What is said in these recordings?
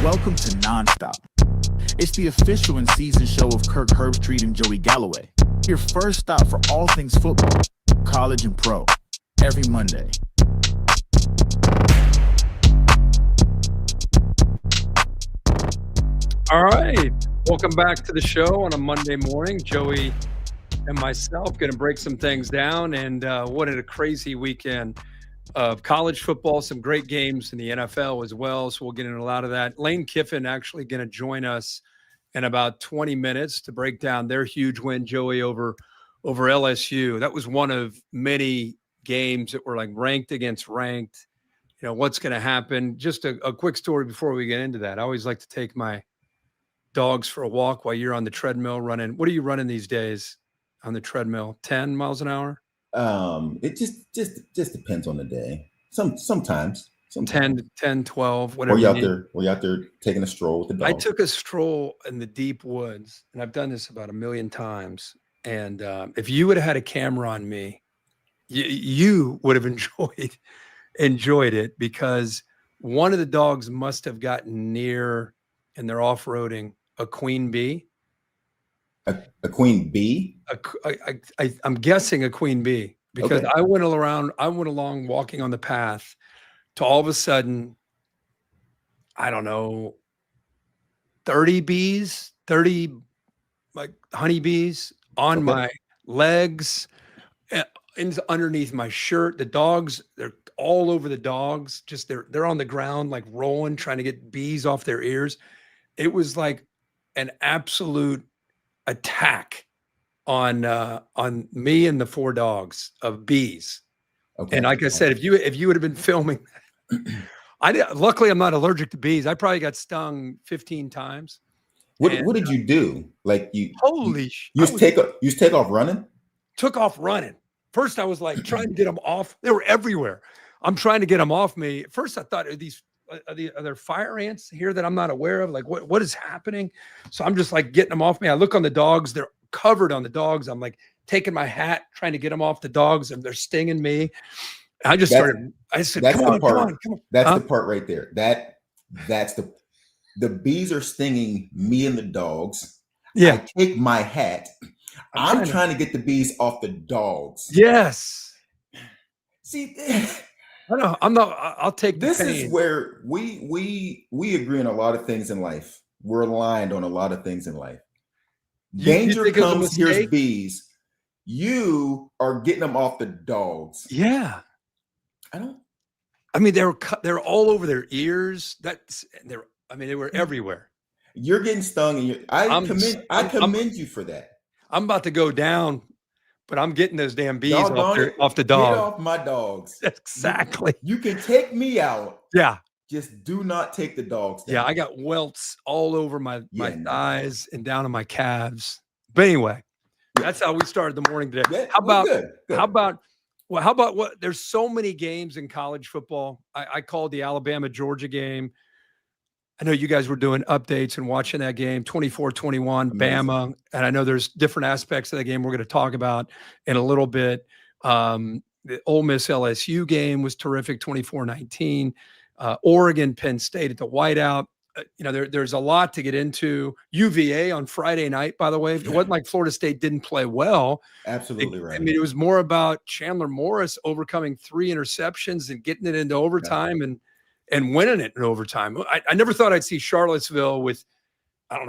welcome to Nonstop. It's the official and season show of Kirk, Herbstreit, and Joey Galloway. Your first stop for all things football, college and pro, every Monday. All right, welcome back to the show on a Monday morning. Joey and myself going to break some things down, and what a crazy weekend of college football, some great games in the NFL as well, so we'll get into a lot of that. Lane Kiffin actually going to join us in about 20 minutes to break down their huge win, Joey, over LSU. That was one of many games that were like ranked against ranked. You know, what's going to happen. Just a quick story before we get into that. I always like to take my dogs for a walk while you're on the treadmill running. What are you running these days on the treadmill? 10 miles an hour? It just depends on the day. Sometimes 10, 12, whatever. Were you out there taking a stroll with the dog? I took a stroll in the deep woods, and I've done this about 1,000,000 times. And if you would have had a camera on me, you would have enjoyed it, because one of the dogs must have gotten near, and they're off-roading, a queen bee. A queen bee? I'm guessing a queen bee, because Okay. I went along walking on the path to all of a sudden, I don't know, 30 bees, 30 like honeybees on my legs, and underneath my shirt. The dogs, they're all over the dogs. Just they're on the ground, like rolling, trying to get bees off their ears. It was like an absolute attack on me and the 4 dogs of bees. Okay. And like I said, if you would have been filming, luckily I'm not allergic to bees. I probably got stung 15 times. What did you do? Like you take off running? Took off running. First I was like trying to get them off. They were everywhere. I'm trying to get them off me. At first I thought, are there fire ants here that I'm not aware of? Like what is happening? So I'm just like getting them off me. I look on the dogs. They're covered on the dogs. I'm like taking my hat, trying to get them off the dogs, and they're stinging me. I just started. I said, "Come on." That's Huh? the part right there. That's the bees are stinging me and the dogs. Yeah. I take my hat. I'm trying to get the bees off the dogs. Yes. See, I know. I'm not. I'll take this pain. is where we agree on a lot of things in life. We're aligned on a lot of things in life. Danger think it was a comes, here's mistake? bees. You are getting them off the dogs. Yeah. I mean, they're all over their ears. They were everywhere. You're getting stung, and I commend you for that. I'm about to go down, but I'm getting those damn bees off the Get dog. off my dogs. Exactly. You can take me out. Yeah. Just do not take the dogs down. Yeah, I got welts all over my thighs and down on my calves. But anyway, that's how we started the morning today. Yeah, How about good. how about what? There's so many games in college football. I called the Alabama-Georgia game. I know you guys were doing updates and watching that game, 24-21, Bama. And I know there's different aspects of the game we're going to talk about in a little bit. The Ole Miss LSU game was terrific, 24-19. Oregon, Penn State at the whiteout. There's a lot to get into. UVA on Friday night, by the way. It wasn't like Florida State didn't play well. Absolutely right. I mean, it was more about Chandler Morris overcoming 3 interceptions and getting it into overtime and winning it in overtime. I never thought I'd see Charlottesville with,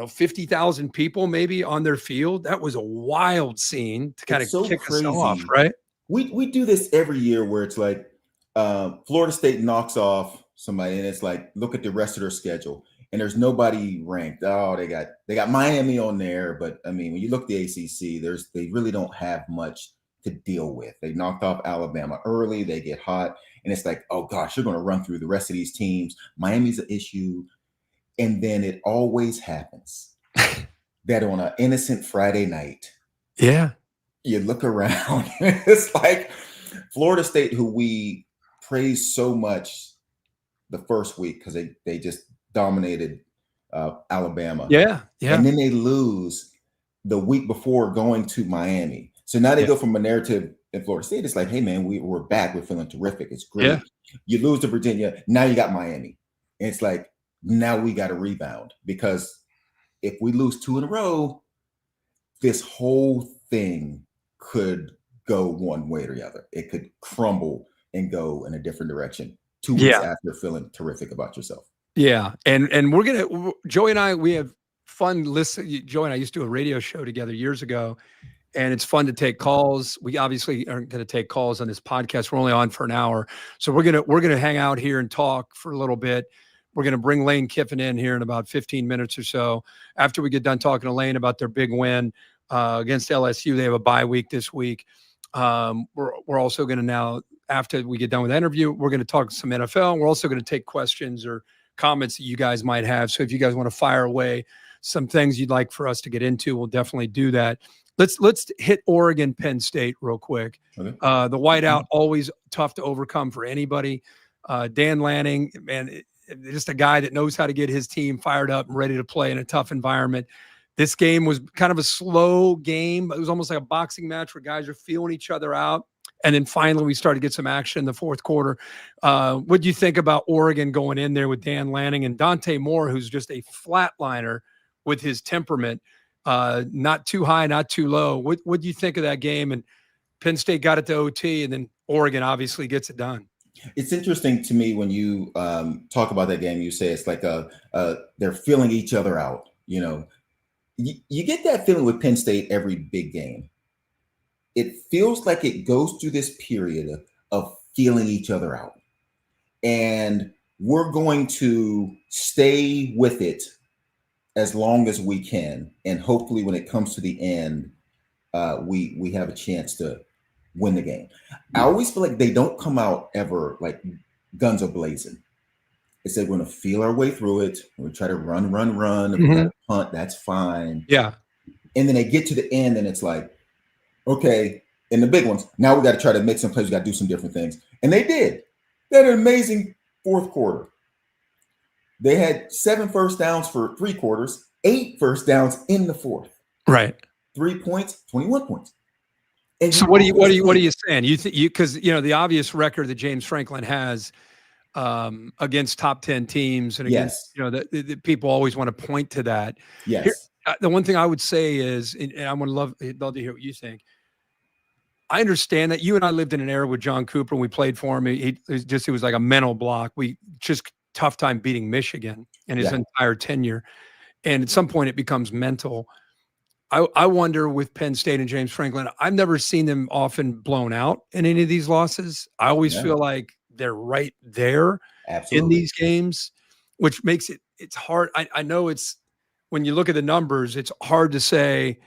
50,000 people maybe on their field. That was a wild scene to kind of kick us off, right? We do this every year where it's like Florida State knocks off somebody, and it's like, look at the rest of their schedule, and there's nobody ranked. Oh, they got Miami on there, but I mean, when you look at the ACC, they really don't have much to deal with. They knocked off Alabama early. They get hot, and it's like, oh gosh, you're going to run through the rest of these teams. Miami's an issue, and then it always happens that on an innocent Friday night, you look around, and it's like Florida State, who we praised so much the first week because they just dominated Alabama. Yeah. And then they lose the week before going to Miami. So now they go from a narrative in Florida State. It's like, hey, man, we're back. We're feeling terrific. It's great. Yeah. You lose to Virginia. Now you got Miami. And it's like, now we got to rebound, because if we lose 2 in a row, this whole thing could go one way or the other. It could crumble and go in a different direction 2 weeks after feeling terrific about yourself. Yeah. And Joey and I, we have fun listening. Joey and I used to do a radio show together years ago, and it's fun to take calls. We obviously aren't going to take calls on this podcast. We're only on for an hour. So we're going to hang out here and talk for a little bit. We're going to bring Lane Kiffin in here in about 15 minutes or so. After we get done talking to Lane about their big win against LSU, they have a bye week this week. We're also going to now, after we get done with the interview, we're going to talk some NFL. We're also going to take questions or comments that you guys might have. So if you guys want to fire away some things you'd like for us to get into, we'll definitely do that. Let's hit Oregon, Penn State real quick. Okay. The whiteout, always tough to overcome for anybody. Dan Lanning, man, just a guy that knows how to get his team fired up and ready to play in a tough environment. This game was kind of a slow game. It was almost like a boxing match where guys are feeling each other out. And then finally we started to get some action in the fourth quarter. What do you think about Oregon going in there with Dan Lanning and Dante Moore, who's just a flatliner with his temperament? Not too high, not too low. What do you think of that game? And Penn State got it to OT, and then Oregon obviously gets it done. It's interesting to me when you talk about that game. You say it's like they're feeling each other out. You know, you get that feeling with Penn State every big game. It feels like it goes through this period of feeling each other out, and we're going to stay with it as long as we can, and hopefully when it comes to the end, we have a chance to win the game. I always feel like they don't come out ever like guns are blazing. They said we're going to feel our way through it. We try to run. If we got to punt, that's fine. Yeah. And then they get to the end, and it's like, okay, in the big ones, now we got to try to make some plays. We got to do some different things, and they did. They had an amazing fourth quarter. They had 7 first downs for 3 quarters, 8 first downs in the fourth. Right. 3 points, 21 points. And so what are you saying? Because the obvious record that James Franklin has against top 10 teams and against the people always want to point to that. Yes. Here, the one thing I would say is, and I would love to hear what you think. I understand that you and I lived in an era with John Cooper and we played for him. It was like a mental block. We just tough time beating Michigan in his entire tenure. And at some point it becomes mental. I wonder with Penn State and James Franklin, I've never seen them often blown out in any of these losses. I always feel like they're right there in these games, which makes it's hard. I know it's when you look at the numbers, it's hard to say,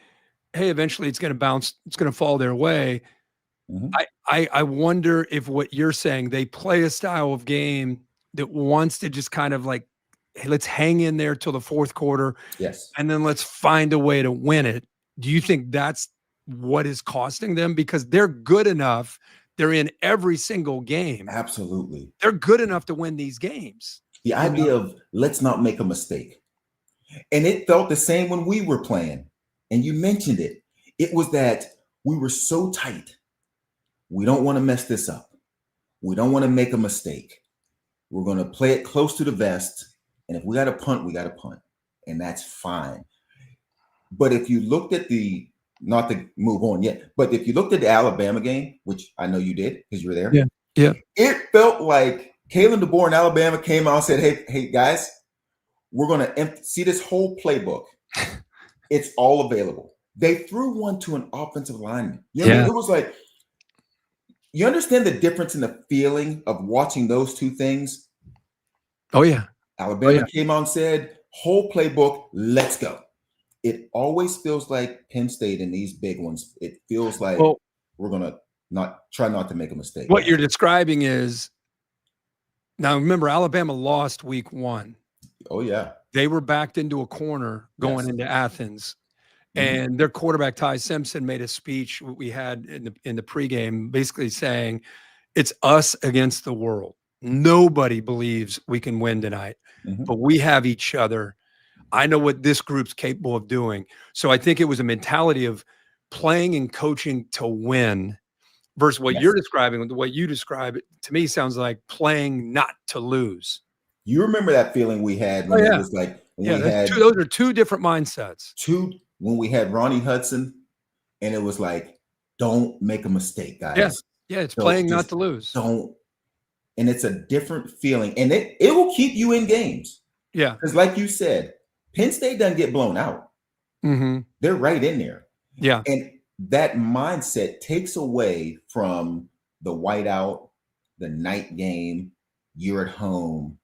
hey, eventually it's going to bounce. It's going to fall their way. Mm-hmm. I wonder if what you're saying, they play a style of game that wants to just kind of like, hey, let's hang in there till the fourth quarter. Yes. And then let's find a way to win it. Do you think that's what is costing them? Because they're good enough. They're in every single game. Absolutely. They're good enough to win these games. The idea of let's not make a mistake. And it felt the same when we were playing. And you mentioned it. It was that we were so tight. We don't want to mess this up. We don't want to make a mistake. We're going to play it close to the vest. And if we got to punt, we got to punt. And that's fine. But if you looked at not to move on yet, but if you looked at the Alabama game, which I know you did because you were there. Yeah. It felt like Kalen DeBoer in Alabama came out and said, hey guys, we're going to see this whole playbook. It's all available. They threw one to an offensive lineman. It was like, you understand the difference in the feeling of watching those two things? Oh, yeah. Alabama came out and said, whole playbook, let's go. It always feels like Penn State in these big ones. It feels like we're going to try not to make a mistake. What you're describing is, now remember, Alabama lost week 1. Oh, yeah. They were backed into a corner going into Athens. And their quarterback, Ty Simpson, made a speech we had in the pregame basically saying, it's us against the world. Nobody believes we can win tonight, but we have each other. I know what this group's capable of doing. So I think it was a mentality of playing and coaching to win versus what you're describing. The way you describe it, to me, sounds like playing not to lose. You remember that feeling we had when it was like when we had those are two different mindsets. when we had Ronnie Hudson, and it was like, don't make a mistake, guys. Yeah, it's Don't- playing not just to lose. Don't, and it's a different feeling, and it will keep you in games. Yeah. Because like you said, Penn State doesn't get blown out. Mm-hmm. They're right in there. Yeah. And that mindset takes away from the whiteout, the night game, you're at home,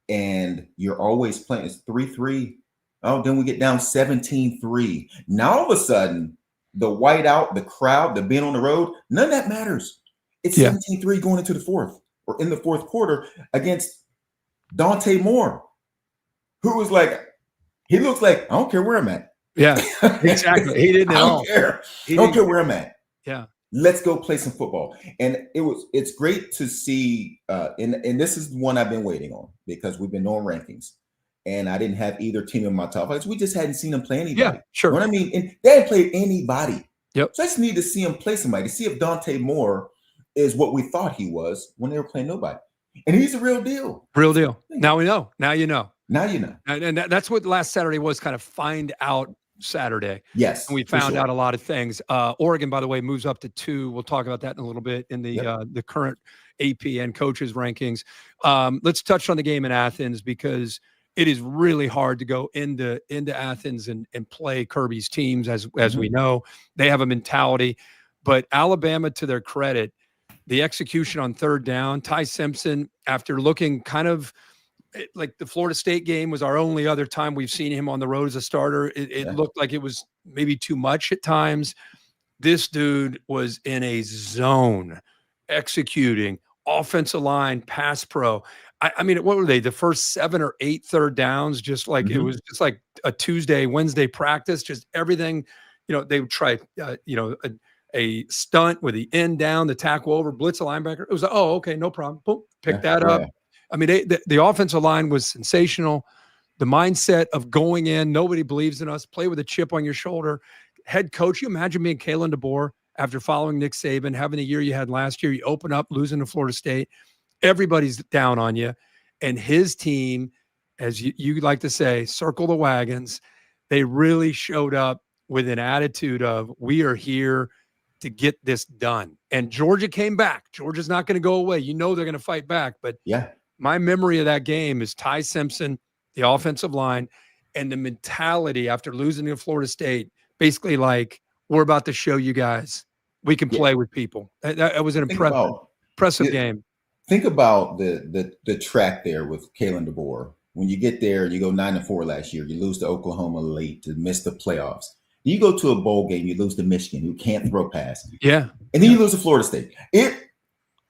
and you're always playing. It's 3-3. Oh, then we get down 17-3. Now all of a sudden, the whiteout, the crowd, the being on the road, none of that matters. It's 17-3 going into the fourth or in the fourth quarter against Dante Moore, who was like, he looks like, I don't care where I'm at. Yeah, exactly. He didn't at all. I don't care. I don't care where I'm at. Yeah. Let's go play some football. And it's great to see, and this is the one I've been waiting on because we've been on rankings. And I didn't have either team in my top five. We just hadn't seen them play anybody. Yeah, sure. You know what I mean? And they hadn't played anybody. Yep. So I just need to see him play somebody, to see if Dante Moore is what we thought he was when they were playing nobody. And he's a real deal. Real deal. Now we know. Now you know. Now you know. And that's what last Saturday was, kind of find out Saturday. Yes. And we found out a lot of things. Oregon, by the way, moves up to 2. We'll talk about that in a little bit in the current AP and coaches rankings. Let's touch on the game in Athens because it is really hard to go into Athens and play Kirby's teams, as we know. They have a mentality. But Alabama, to their credit, the execution on third down, Ty Simpson, after looking kind of like the Florida State game was our only other time we've seen him on the road as a starter. It looked like it was maybe too much at times. This dude was in a zone, executing, offensive line, pass pro. I mean, what were they? The first 7 or 8 third downs, just like it was just like a Tuesday, Wednesday practice, just everything. They would try, a stunt with the end down, the tackle over, blitz a linebacker. It was like, oh, okay, no problem. Boom, pick that up. I mean, the offensive line was sensational. The mindset of going in, nobody believes in us, play with a chip on your shoulder. Head coach, you imagine being Kalen DeBoer after following Nick Saban, having the year you had last year, you open up, losing to Florida State. Everybody's down on you. And his team, as you like to say, circle the wagons. They really showed up with an attitude of, we are here to get this done. And Georgia came back. Georgia's not going to go away. They're going to fight back. But my memory of that game is Ty Simpson, the offensive line, and the mentality after losing to Florida State, basically like, we're about to show you guys we can play with people. That was an impressive game. Think about the track there with Kalen DeBoer. When you get there, you go 9-4 last year. You lose to Oklahoma late to miss the playoffs. You go to a bowl game, you lose to Michigan, who can't throw pass. Yeah. And then you lose to Florida State. It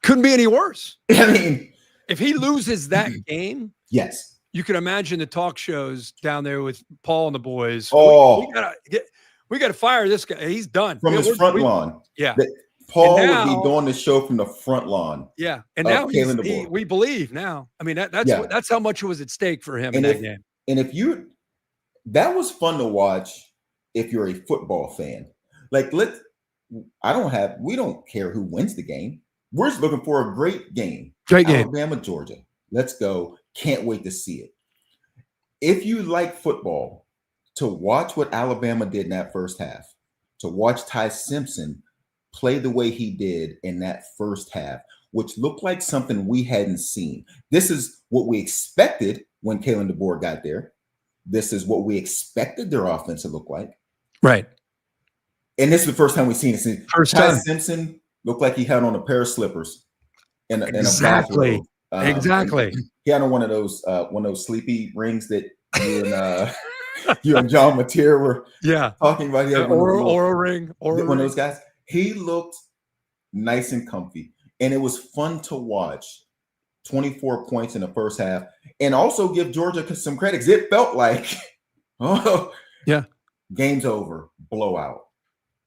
couldn't be any worse. I mean, if he loses that game, yes, you can imagine the talk shows down there with Paul and the boys. Oh, we gotta fire this guy. He's done. From his front lawn. Yeah. Paul would be doing the show from the front lawn. Yeah. And now we believe now. I mean, that's how much was at stake for him in that game. And that was fun to watch if you're a football fan. Like, we don't care who wins the game. We're just looking for a great game. Great game. Alabama, Georgia. Let's go. Can't wait to see it. If you like football, to watch what Alabama did in that first half, to watch Ty Simpson play the way he did in that first half, which looked like something we hadn't seen. This is what we expected when Kalen DeBoer got there. This is what we expected their offense to look like. Right. And this is the first time we've seen it. Ty Simpson looked like he had on a pair of slippers and a bathrobe. Exactly. He had on one of those sleepy rings that you and John Mateer were talking about. Aura ring. One of those guys. He looked nice and comfy, and it was fun to watch. 24 points in the first half, and also give Georgia some credit because it felt like, game's over, blowout.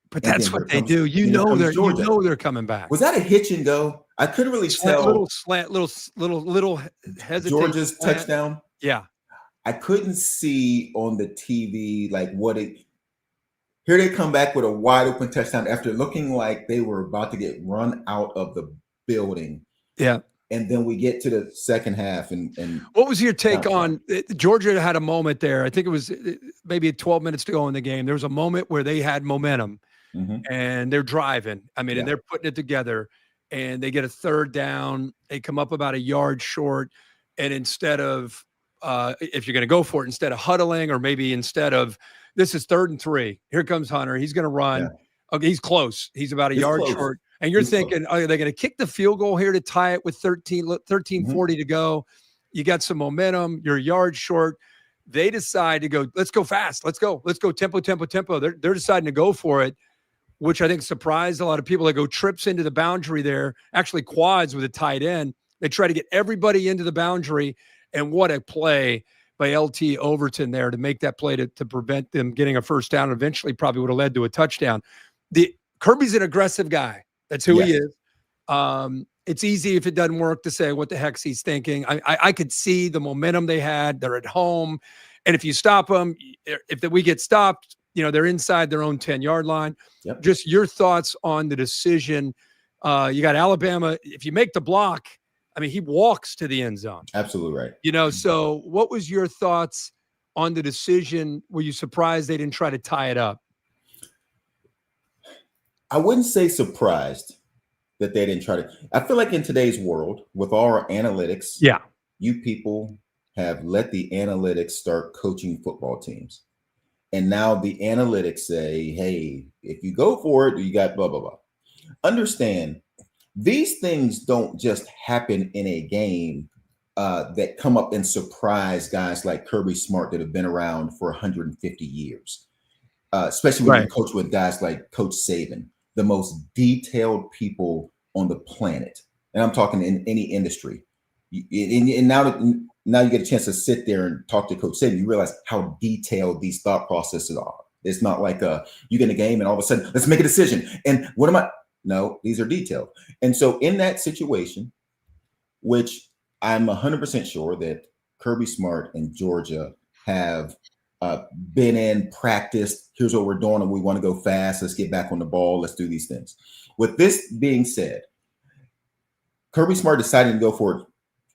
But that's what they do. They're coming back. Was that a hitch and go? I couldn't really tell. Little slant, little hesitation. Georgia's touchdown. Yeah, I couldn't see on the TV like what it. Here they come back with a wide open touchdown after looking like they were about to get run out of the building. Yeah. And then we get to the second half, and what was your take on Georgia had a moment there? I think it was maybe 12 minutes to go in the game. There was a moment where they had momentum and they're driving. I mean, and they're putting it together, and they get a third down. They come up about a yard short, and instead of if you're going to go for it, instead of huddling, or maybe instead of this is 3rd and 3. Here comes Hunter. He's going to run. Yeah. Okay, he's close. He's about a yard short. And you're thinking, are they going to kick the field goal here to tie it with 13:40 to go? You got some momentum. You're a yard short. They decide to go, let's go fast. Let's go. Let's go tempo. They're deciding to go for it, which I think surprised a lot of people. They go trips into the boundary there, actually quads with a tight end. They try to get everybody into the boundary. And what a play by LT Overton there to make that play to prevent them getting a first down. Eventually probably would have led to a touchdown. Kirby's an aggressive guy. That's who he is. It's easy if it doesn't work to say what the heck's he's thinking. I could see the momentum they had. They're at home. And if you stop them, if we get stopped, they're inside their own 10-yard line. Yep. Just your thoughts on the decision. You got Alabama. If you make the block, I mean, he walks to the end zone. Absolutely right. So what was your thoughts on the decision? Were you surprised they didn't try to tie it up? I wouldn't say surprised that they didn't try to. I feel like in today's world, with all our analytics, you people have let the analytics start coaching football teams. And now the analytics say, hey, if you go for it, you got blah, blah, blah. Understand, these things don't just happen in a game that come up and surprise guys like Kirby Smart that have been around for 150 years, especially when you coach with guys like Coach Saban, the most detailed people on the planet. And I'm talking in any industry. And now you get a chance to sit there and talk to Coach Saban. You realize how detailed these thought processes are. It's not like you get in a game and all of a sudden, let's make a decision. And what am I? No, these are detailed. And so in that situation, which I'm 100% sure that Kirby Smart and Georgia have been in, practiced, here's what we're doing, and we want to go fast. Let's get back on the ball. Let's do these things. With this being said, Kirby Smart decided to go for it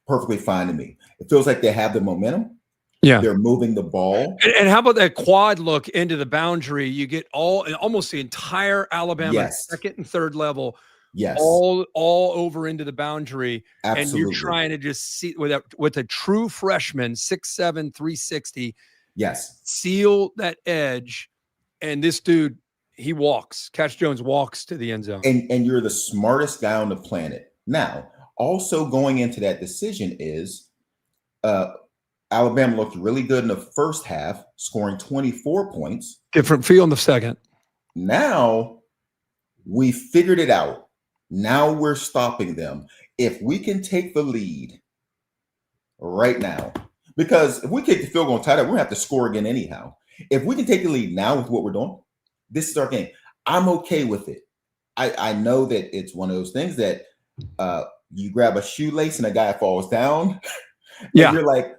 perfectly fine to me. It feels like they have the momentum. Yeah. They're moving the ball. And how about that quad look into the boundary? You get almost the entire Alabama second and third level. Yes. All over into the boundary. Absolutely. And you're trying to just see with a true freshman, 6'7", 360. Yes. Seal that edge. And this dude, he walks. Catch Jones walks to the end zone. And you're the smartest guy on the planet. Now, also going into that decision is Alabama looked really good in the first half, scoring 24 points. Different feel in the second. Now we figured it out. Now we're stopping them. If we can take the lead right now, because if we kick the field goal and tie it up, we're going to have to score again anyhow. If we can take the lead now with what we're doing, this is our game. I'm okay with it. I know that it's one of those things that you grab a shoelace and a guy falls down. Yeah. You're like,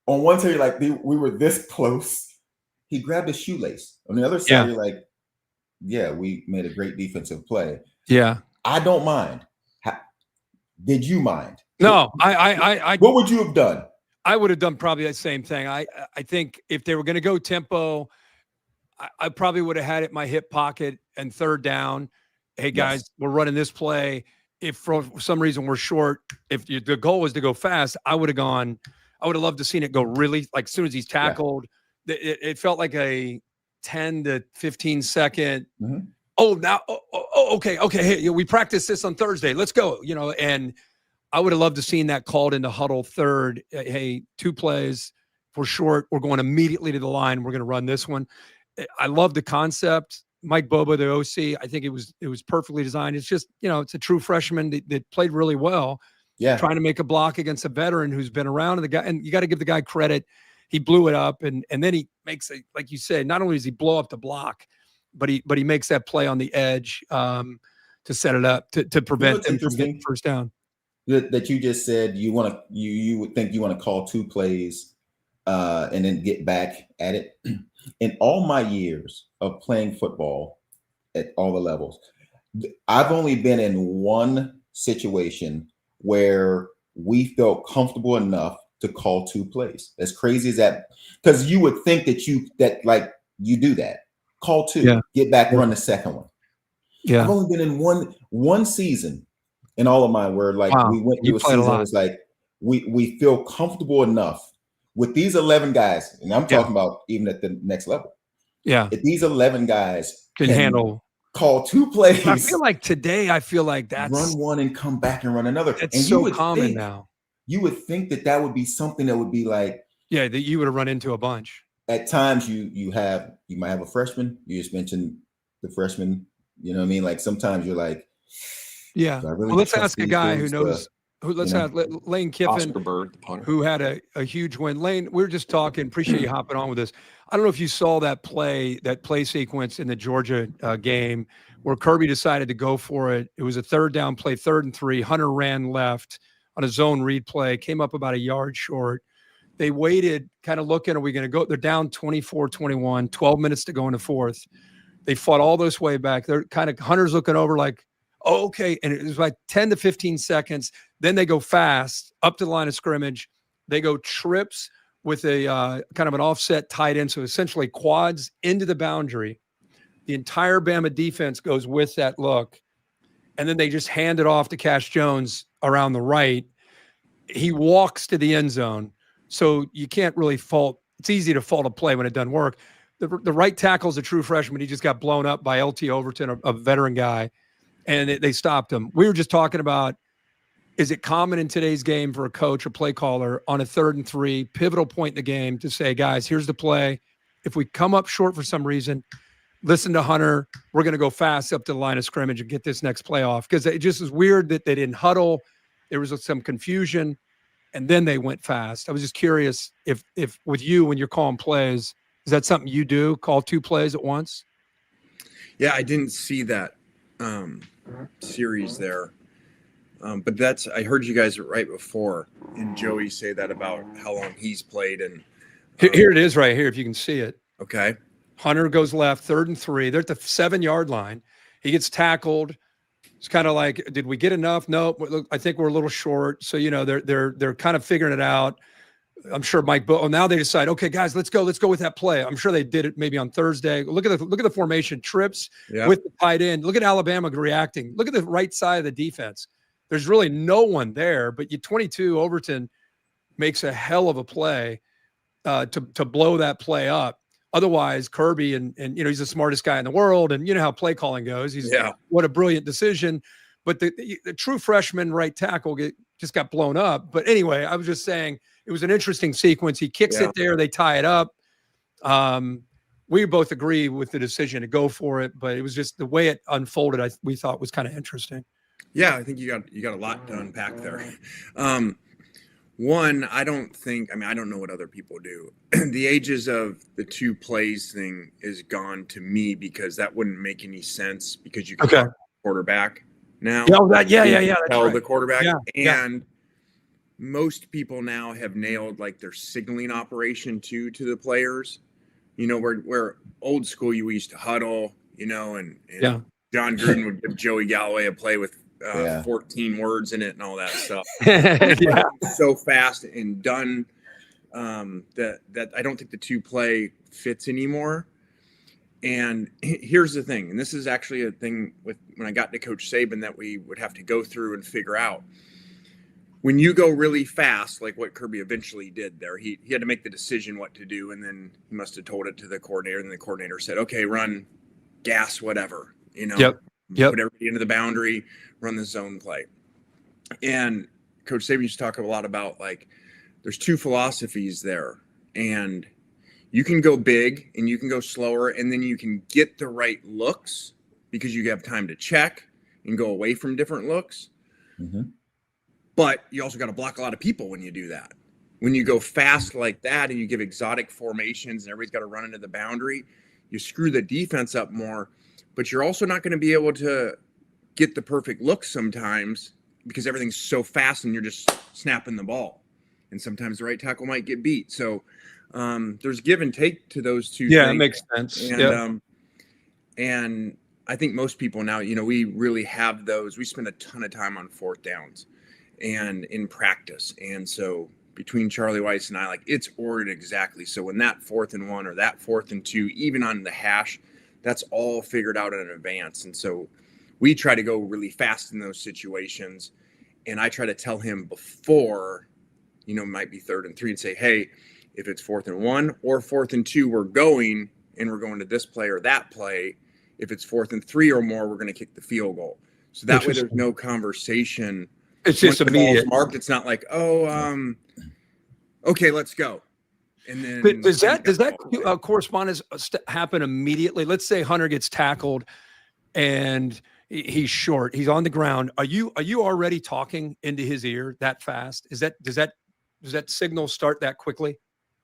on one side, you're like, we were this close. He grabbed a shoelace. On the other side, you're like, yeah, we made a great defensive play. Yeah. I don't mind. Did you mind? No, What would you have done? I would have done probably the same thing. I think if they were going to go tempo, I probably would have had it in my hip pocket and third down. Hey, guys, we're running this play. If for some reason we're short, if the goal was to go fast, I would have loved to seen it go really, like as soon as he's tackled, it felt like a 10 to 15 second. Mm-hmm. Okay. Hey, we practiced this on Thursday. Let's go, and I would have loved to seen that called into huddle third. Hey, 2 plays. If we're short, we're going immediately to the line. We're going to run this one. I love the concept. Mike Bobo, the OC, I think it was perfectly designed. It's just, it's a true freshman that played really well. Yeah. Trying to make a block against a veteran who's been around, and you got to give the guy credit. He blew it up, and then he makes like you said, not only does he blow up the blook, but he makes that play on the edge to set it up to prevent him from getting first down. That you just said you would think you want to call 2 plays and then get back at it. In all my years of playing football at all the levels, I've only been in one situation where we felt comfortable enough to call 2 plays. As crazy as that, because you would think that you do that. Call 2, get back, run the second one. Yeah. I've only been in one season in all of mine where we went through a season where it's like we feel comfortable enough with these 11 guys, and I'm talking about even at the next level. Yeah. If these 11 guys can handle call 2 plays. I feel like today, that's run one and come back and run another. It's and so common now. You would think that would be something that would be like, that you would have run into a bunch. At times you might have a freshman. You just mentioned the freshman. You know what I mean? Like sometimes you're like, well, let's ask a guy who knows. Let's have Lane Kiffin, Oscar Bird, the punter, who had a huge win. Lane, we were just talking. Appreciate you hopping on with us. I don't know if you saw that play sequence in the Georgia game where Kirby decided to go for it. It was a 3rd down play, 3rd and 3. Hunter ran left on a zone read play, came up about a yard short. They waited, kind of looking, are we going to go? They're down 24-21, 12 minutes to go in the 4th. They fought all this way back. They're kind of, Hunter's looking over like, oh, okay. And it was like 10 to 15 seconds. Then they go fast up to the line of scrimmage. They go trips with a kind of an offset tight end. So essentially quads into the boundary. The entire Bama defense goes with that look. And then they just hand it off to Cash Jones around the right. He walks to the end zone. So you can't really fault. It's easy to fault a play when it doesn't work. The right tackle's a true freshman. He just got blown up by LT Overton, a veteran guy, and they stopped him. We were just talking about, is it common in today's game for a coach or play caller on a 3rd and 3, pivotal point in the game to say, guys, here's the play. If we come up short for some reason, listen to Hunter. We're going to go fast up to the line of scrimmage and get this next play off. Because it just was weird that they didn't huddle. There was some confusion, and then they went fast. I was just curious if with you, when you're calling plays, is that something you do, call 2 plays at once? Yeah, I didn't see that series there. But I heard you guys right before, and Joey say that about how long he's played. And here it is right here, if you can see it. Okay. Hunter goes left, 3rd and 3. They're at the 7-yard line. He gets tackled. It's kind of like, did we get enough? No, I think we're a little short. So, they're kind of figuring it out. I'm sure now they decide, okay, guys, let's go with that play. I'm sure they did it maybe on Thursday. Look at the formation, trips with the tight end. Look at Alabama reacting. Look at the right side of the defense. There's really no one there, but 22 Overton makes a hell of a play to blow that play up. Otherwise, Kirby and he's the smartest guy in the world, and you know how play calling goes. What a brilliant decision. But the true freshman right tackle just got blown up. But anyway, I was just saying it was an interesting sequence. He kicks it there, they tie it up. We both agree with the decision to go for it, but it was just the way it unfolded. We thought was kind of interesting. Yeah, I think you got a lot to unpack there. One, I don't know what other people do. The ages of the 2 plays thing is gone to me because that wouldn't make any sense because you can tell the quarterback now. Tell the quarterback. And most people now have nailed like their signaling operation to the players. Where old school we used to huddle, and John Gruden would give Joey Galloway a play with 14 words in it and all that stuff. So fast and done that I don't think the 2 play fits anymore. And here's the thing, and this is actually a thing with when I got to Coach Saban that we would have to go through and figure out. When you go really fast, like what Kirby eventually did there, he had to make the decision what to do, and then he must have told it to the coordinator, and the coordinator said, okay, run, gas, whatever, put everybody into the boundary, run the zone play. And Coach Saban used to talk a lot about, like, there's 2 philosophies there, and you can go big and you can go slower, and then you can get the right looks because you have time to check and go away from different looks. Mm-hmm. But you also got to block a lot of people when you do that. When you go fast like that and you give exotic formations and everybody's got to run into the boundary, you screw the defense up more, but you're also not going to be able to get the perfect look sometimes because everything's so fast and you're just snapping the ball. And sometimes the right tackle might get beat. So there's give and take to those 2 things. Yeah, it makes sense. And I think most people now, we really have those. We spend a ton of time on 4th downs. and in practice. And so between Charlie Weiss and I, like, it's ordered exactly. So when that 4th and 1 or that 4th and 2, even on the hash, that's all figured out in advance. And so we try to go really fast in those situations. And I try to tell him before, you know, might be 3rd and 3, and say, hey, if it's 4th and 1 or 4th and 2, we're going to this play or that play. If it's 4th and 3 or more, we're going to kick the field goal. So that way there's no conversation. It's just immediate. Marked. It's not like, okay, let's go. And then but does that correspondence happen immediately? Let's say Hunter gets tackled and he's short. He's on the ground. Are you already talking into his ear that fast? Does that signal start that quickly?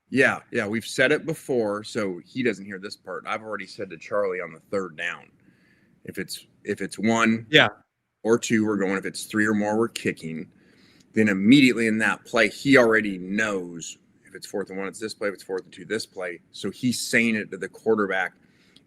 Yeah. We've said it before, so he doesn't hear this part. I've already said to Charlie on the 3rd down, if it's 1 or 2, we're going. If it's 3 or more, we're kicking. Then immediately in that play, he already knows if it's 4th and 1, it's this play. If it's 4th and 2, this play. So he's saying it to the quarterback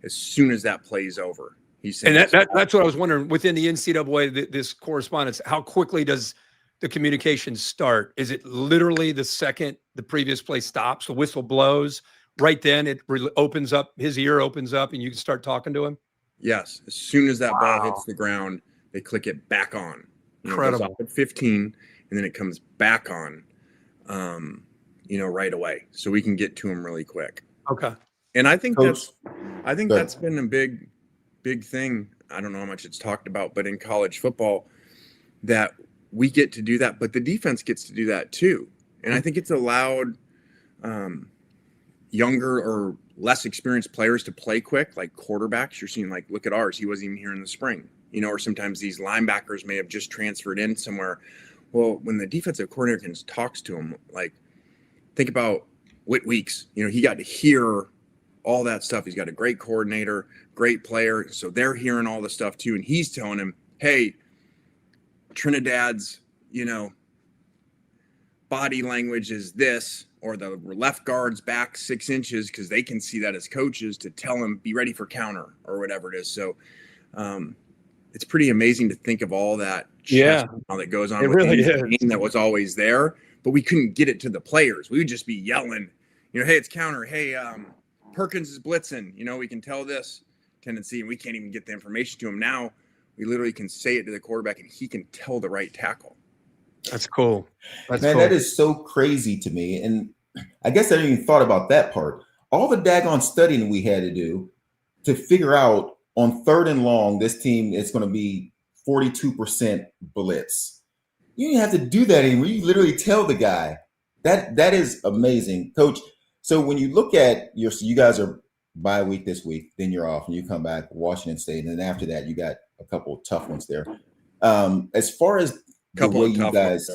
as soon as that play's over. He's saying, and that's what I was wondering within the NCAA. This correspondence, how quickly does the communication start? Is it literally the second the previous play stops, the whistle blows, right then it opens up, his ear opens up, and you can start talking to him? Yes. As soon as that ball hits the ground, they click it back on. Incredible. It goes off at 15, and then it comes back on, right away. So we can get to him really quick. Okay. And I think that's been a big thing. I don't know how much it's talked about, but in college football, that we get to do that, but the defense gets to do that too. And I think it's allowed younger or less experienced players to play quick, like quarterbacks. You're seeing, like, look at ours. He wasn't even here in the spring, or sometimes these linebackers may have just transferred in somewhere. Well, when the defensive coordinator talks to him, like, think about Whit Weeks. He got to hear all that stuff. He's got a great coordinator, great player. So they're hearing all the stuff too. And he's telling him, hey, Trinidad's, body language is this, or the left guard's back 6 inches, because they can see that as coaches, to tell him, be ready for counter or whatever it is. So it's pretty amazing to think of all that that goes on. It really is. That was always there, but we couldn't get it to the players. We would just be yelling, hey, it's counter. Hey, Perkins is blitzing. We can tell this tendency, and we can't even get the information to him. Now we literally can say it to the quarterback, and he can tell the right tackle. That's cool. That is so crazy to me. And I guess I didn't even thought about that part. All the daggone studying we had to do to figure out on 3rd and long, this team is going to be 42% blitz. You didn't have to do that anymore. You literally tell the guy. That is amazing, Coach. So when you look at you guys are bye week this week, then you're off, and you come back Washington State, and then after that you got a couple of tough ones there. As far as the way you guys,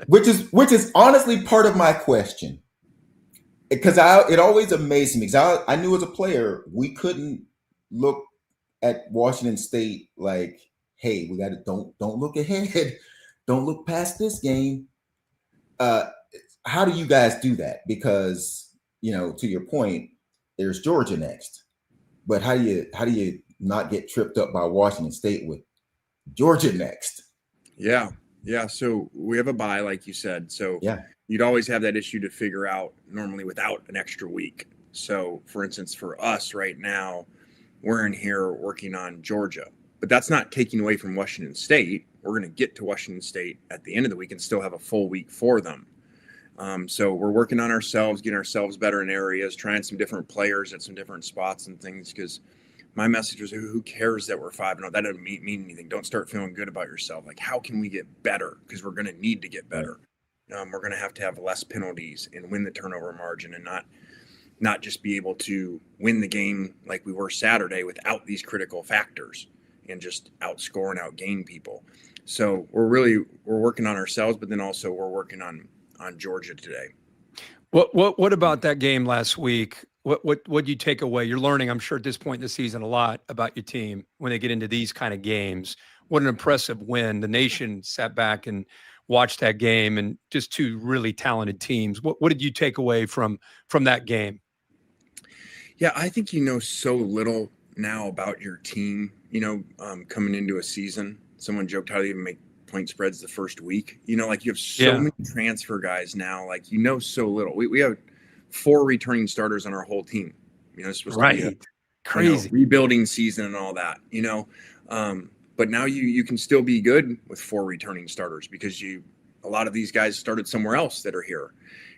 which is honestly part of my question, because it always amazed me, because I knew as a player we couldn't look at Washington State like, hey, we got to don't look ahead, don't look past this game. How do you guys do that? Because to your point, there's Georgia next, but how do you not get tripped up by Washington State with Georgia next? Yeah. So we have a bye, like you said. So you'd always have that issue to figure out normally without an extra week. So for instance, for us right now, we're in here working on Georgia, but that's not taking away from Washington State. We're going to get to Washington State at the end of the week and still have a full week for them. So we're working on ourselves, getting ourselves better in areas, trying some different players at some different spots and things, because my message was, who cares that we're 5-0? That doesn't mean anything. Don't start feeling good about yourself. Like, how can we get better? Because we're going to need to get better. We're going to have less penalties and win the turnover margin, and not just be able to win the game like we were Saturday without these critical factors and just outscore and outgain people. So we're working on ourselves, but then also we're working on Georgia today. What about that game last week? What do you take away? You're learning, I'm sure, at this point in the season a lot about your team when they get into these kind of games. What an impressive win. The nation sat back and watched that game, and just two really talented teams. What did you take away from that game? Yeah, I think so little now about your team, coming into a season. Someone joked how they even make point spreads the first week. Like you have so many transfer guys now, like so little. We have 4 returning starters on our whole team. It's supposed to be crazy rebuilding season and all that, but now you can still be good with 4 returning starters because a lot of these guys started somewhere else that are here.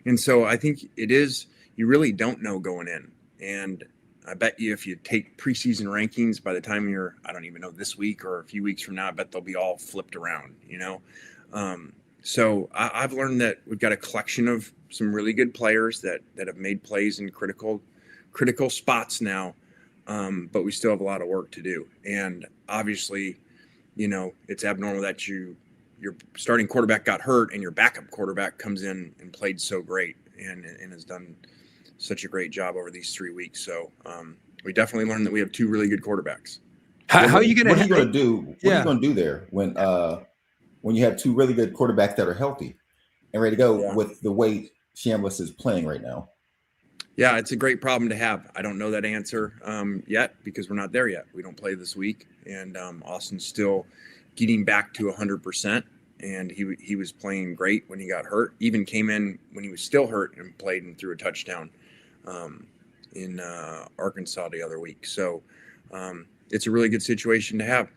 And so I think you really don't know going in. And I bet you if you take preseason rankings, by the time I don't even know, this week or a few weeks from now, I bet they'll be all flipped around, So I've learned that we've got a collection of some really good players that have made plays in critical spots now, but we still have a lot of work to do. And obviously, it's abnormal that your starting quarterback got hurt and your backup quarterback comes in and played so great and has done such a great job over these 3 weeks. So we definitely learned that we have 2 really good quarterbacks. How are you going to? What are you going to do? What are you going to do there when you have 2 really good quarterbacks that are healthy and ready to go with the way Chambliss is playing right now? Yeah, it's a great problem to have. I don't know that answer yet because we're not there yet. We don't play this week, and Austin's still getting back to 100%. And he was playing great when he got hurt. Even came in when he was still hurt and played and threw a touchdown in Arkansas the other week. So it's a really good situation to have.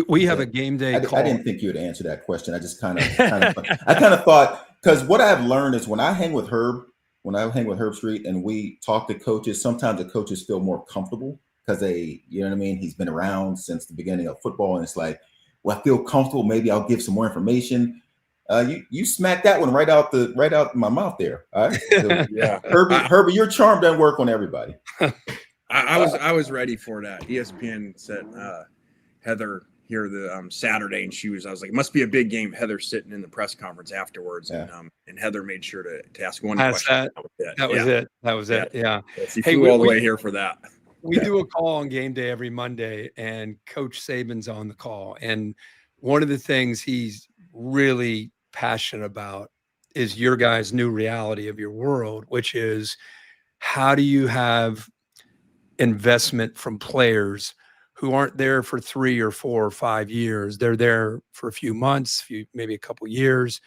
We have a game day call. I didn't think you would answer that question. I just kind of thought, because what I've learned is when I hang with Herbstreit and we talk to coaches, sometimes the coaches feel more comfortable because he's been around since the beginning of football, and it's like, well, I feel comfortable. Maybe I'll give some more information. You smacked that one right out my mouth there. All right. So, yeah, Herbie, your charm doesn't work on everybody. I was ready for that. ESPN said Heather here the Saturday, and I was like, it must be a big game. Heather sitting in the press conference afterwards, and Heather made sure to ask one question. That was it. Yeah. She flew all the way here for that. We do a call on game day every Monday, and Coach Saban's on the call. And one of the things he's really passionate about is your guys' new reality of your world, which is how do you have investment from players who aren't there for 3 or 4 or 5 years. They're there for a few months, maybe a couple years.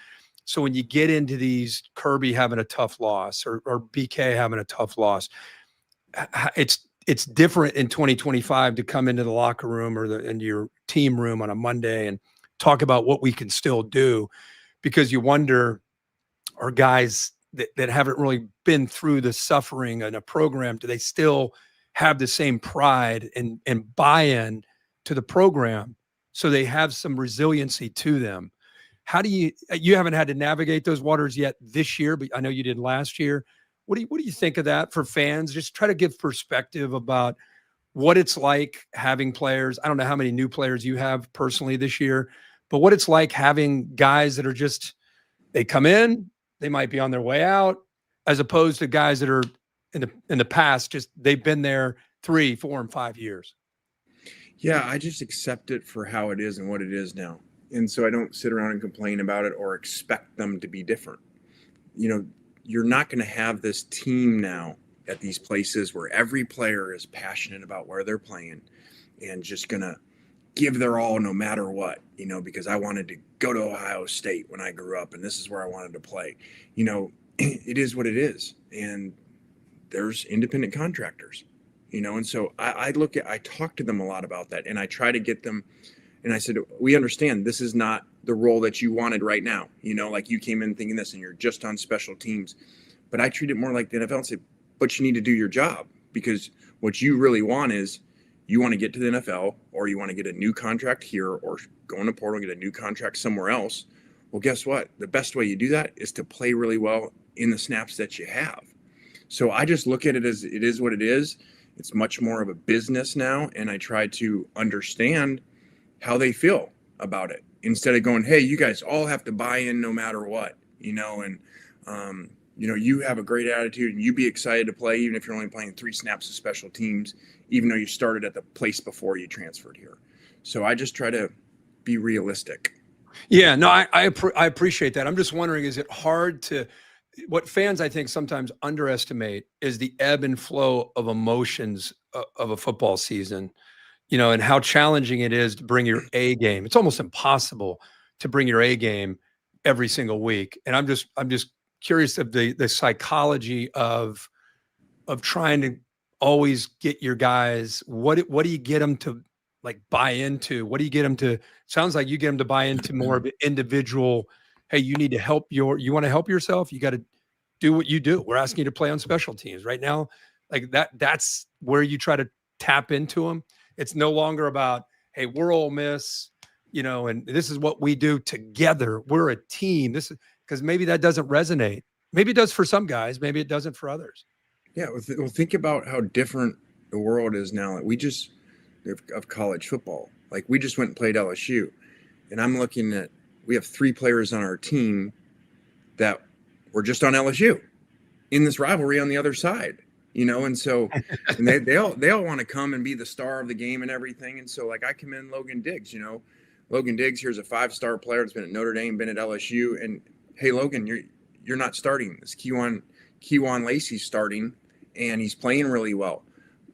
So when you get into these Kirby having a tough loss or BK having a tough loss, it's different in 2025 to come into the locker room or into your team room on a Monday and talk about what we can still do, because you wonder, are guys that haven't really been through the suffering in a program, do they still have the same pride and buy-in to the program so they have some resiliency to them? How do you haven't had to navigate those waters yet this year, but I know you did last year. What do you think of that for fans? Just try to give perspective about what it's like having players. I don't know how many new players you have personally this year, but what it's like having guys that are just, they come in, they might be on their way out, as opposed to guys that are in the past, just they've been there 3, 4, and 5 years. Yeah, I just accept it for how it is and what it is now. And so I don't sit around and complain about it or expect them to be different. You're not going to have this team now at these places where every player is passionate about where they're playing and just going to give their all no matter what, because I wanted to go to Ohio State when I grew up and this is where I wanted to play. It is what it is. And there's independent contractors, and so I talk to them a lot about that, and I try to get them. And I said, we understand this is not the role that you wanted right now. Like you came in thinking this and you're just on special teams. But I treat it more like the NFL and say, but you need to do your job, because what you really want is you want to get to the NFL, or you want to get a new contract here, or go in the portal and get a new contract somewhere else. Well, guess what? The best way you do that is to play really well in the snaps that you have. So I just look at it as it is what it is. It's much more of a business now. And I try to understand how they feel about it, instead of going, hey, you guys all have to buy in no matter what, and you have a great attitude and you be excited to play, even if you're only playing 3 snaps of special teams, even though you started at the place before you transferred here. So I just try to be realistic. Yeah, no, I appreciate that. I'm just wondering, is it hard to, what fans I think sometimes underestimate is the ebb and flow of emotions of a football season, and how challenging it is to bring your A game. It's almost impossible to bring your A game every single week. And I'm just curious of the psychology of trying to always get your guys. What do you get them to like buy into? What do you get them to? Sounds like you get them to buy into more of an individual. Hey, you need to help you want to help yourself. You got to do what you do. We're asking you to play on special teams right now. Like that's where you try to tap into them. It's no longer about, hey, we're Ole Miss, and this is what we do together. We're a team. This is because maybe that doesn't resonate. Maybe it does for some guys. Maybe it doesn't for others. Yeah. Well, think about how different the world is now. Like of college football. Like we just went and played LSU, and I'm looking at, we have 3 players on our team that were just on LSU in this rivalry on the other side, and so and they all want to come and be the star of the game and everything. And so like I commend Logan Diggs, Logan Diggs, here's a 5-star player that's been at Notre Dame, been at LSU, and hey Logan, you're not starting. This Kewan Lacey's starting and he's playing really well.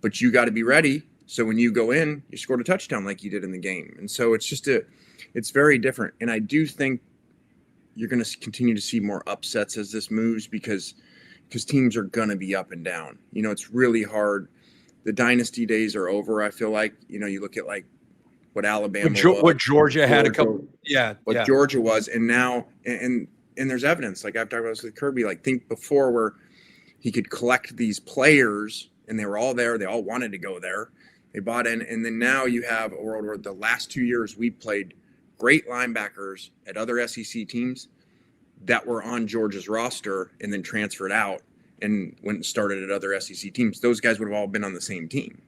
But you got to be ready. So when you go in, you scored a touchdown like you did in the game. And so it's very different. And I do think you're going to continue to see more upsets as this moves because teams are going to be up and down. It's really hard. The dynasty days are over. I feel like, you look at like what Alabama what Georgia had a couple. Yeah. What Georgia was. And now, and there's evidence. Like I've talked about this with Kirby, like think before where he could collect these players and they were all there. They all wanted to go there. They bought in. And then now you have a world where the last 2 years we played great linebackers at other SEC teams that were on Georgia's roster and then transferred out and went and started at other SEC teams. Those guys would have all been on the same team,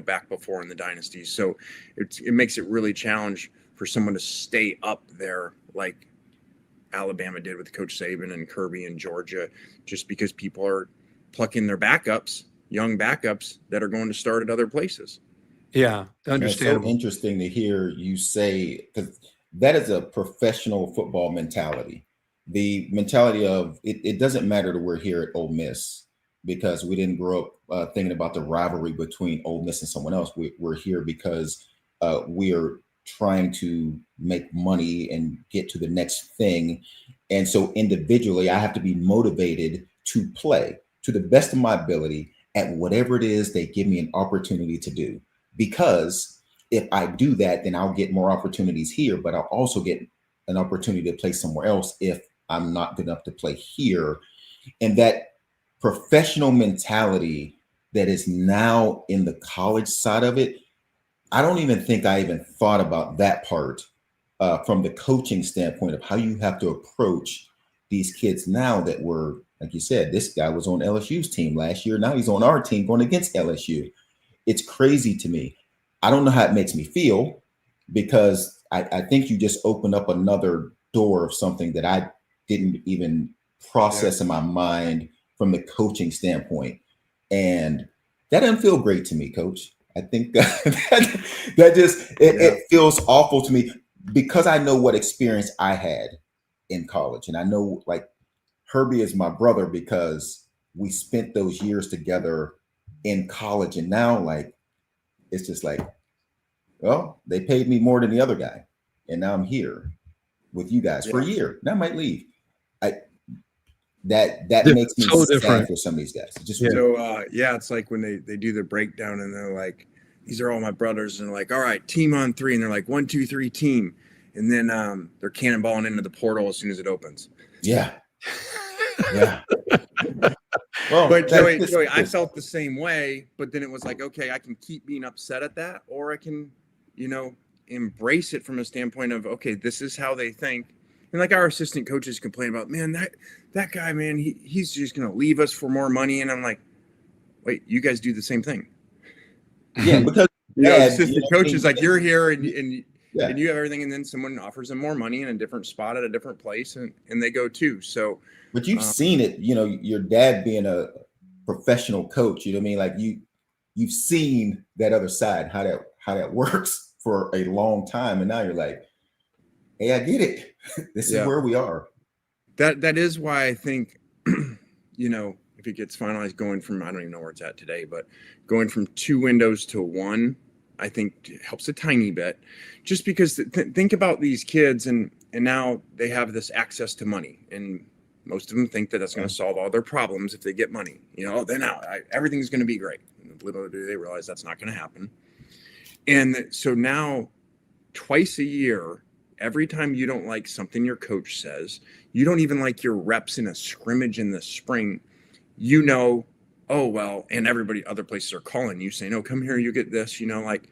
back before in the dynasties. So it makes it really challenge for someone to stay up there like Alabama did with Coach Saban and Kirby and Georgia, just because people are plucking their backups, young backups that are going to start at other places. Yeah, understand. It's so interesting to hear you say, because that is a professional football mentality. The mentality of it doesn't matter that we're here at Ole Miss because we didn't grow up thinking about the rivalry between Ole Miss and someone else. We're here because we are trying to make money and get to the next thing. And so individually, I have to be motivated to play to the best of my ability at whatever it is they give me an opportunity to do. Because if I do that, then I'll get more opportunities here, but I'll also get an opportunity to play somewhere else if I'm not good enough to play here. And that professional mentality that is now in the college side of it, I don't even think I even thought about that part from the coaching standpoint of how you have to approach these kids now that were, like you said, this guy was on LSU's team last year. Now he's on our team going against LSU. It's crazy to me. I don't know how it makes me feel because I think you just opened up another door of something that I didn't even process in my mind from the coaching standpoint. And that doesn't feel great to me, Coach. I think that just it feels awful to me because I know what experience I had in college. And I know like Herbie is my brother because we spent those years together in college. And now like, it's just like, well, they paid me more than the other guy. And now I'm here with you guys for a year. Now I might leave. That makes me so sad for some of these guys. It's like when they do the breakdown and they're like, these are all my brothers, and they're like, all right, team on 3, and they're like 1, 2, 3 team, and then they're cannonballing into the portal as soon as it opens. Yeah. Well, but Joey, I felt the same way, but then it was like, okay, I can keep being upset at that, or I can, embrace it from a standpoint of, okay, this is how they think. And like our assistant coaches complain about, man, that guy, man, he's just going to leave us for more money. And I'm like, wait, you guys do the same thing. Yeah, because assistant coaches, like you're here and you have everything, and then someone offers them more money in a different spot at a different place, and they go too. So, but you've seen it, your dad being a professional coach, you know what I mean? Like you've seen that other side, how that works for a long time, and now you're like, hey, I get it. This is where we are. That is why I think you know, if it gets finalized, going from, I don't even know where it's at today, but going from 2 windows to 1, I think helps a tiny bit, just because think about these kids and now they have this access to money, and most of them think that that's going to solve all their problems if they get money. You know, then everything's going to be great. And little do they realize that's not going to happen. And so now, twice a year, every time you don't like something your coach says, you don't even like your reps in a scrimmage in the spring, you know, oh, well, and other places are calling you saying, oh, come here, you get this, you know, like,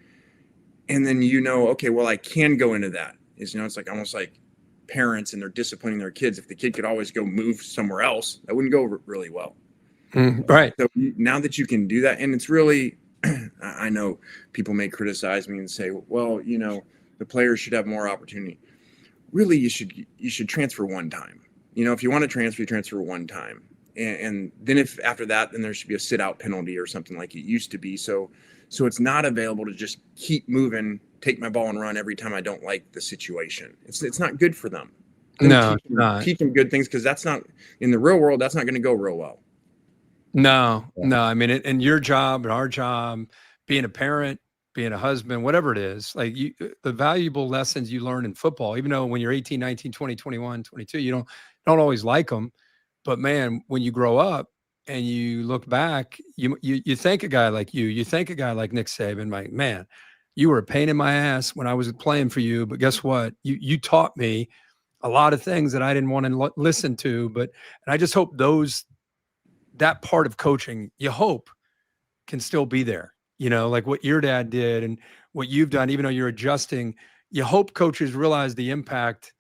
and then, you know, okay, well, I can go into that. It's, you know, it's like almost like parents and they're disciplining their kids. If the kid could always go move somewhere else, that wouldn't go really well. Right. So now that you can do that, and it's really, I know people may criticize me and say, well, you know, the players should have more opportunity. Really, you should transfer one time. You know, if you want to transfer, you transfer one time. And then if after that, then there should be a sit-out penalty or something like it used to be. So it's not available to just keep moving, take my ball and run every time I don't like the situation. It's not good for them. No, teach them good things, because that's not, in the real world, that's not going to go real well. No. I mean, and your job and our job, being a parent, being a husband, whatever it is, like the valuable lessons you learn in football, even though when you're 18, 19, 20, 21, 22, you don't always like them. But man, when you grow up and you look back, you thank a guy like you thank a guy like Nick Saban, like, man, you were a pain in my ass when I was playing for you, but guess what? You taught me a lot of things that I didn't want to listen to, and I just hope that part of coaching, you hope, can still be there. You know, like what your dad did and what you've done, even though you're adjusting, you hope coaches realize the impact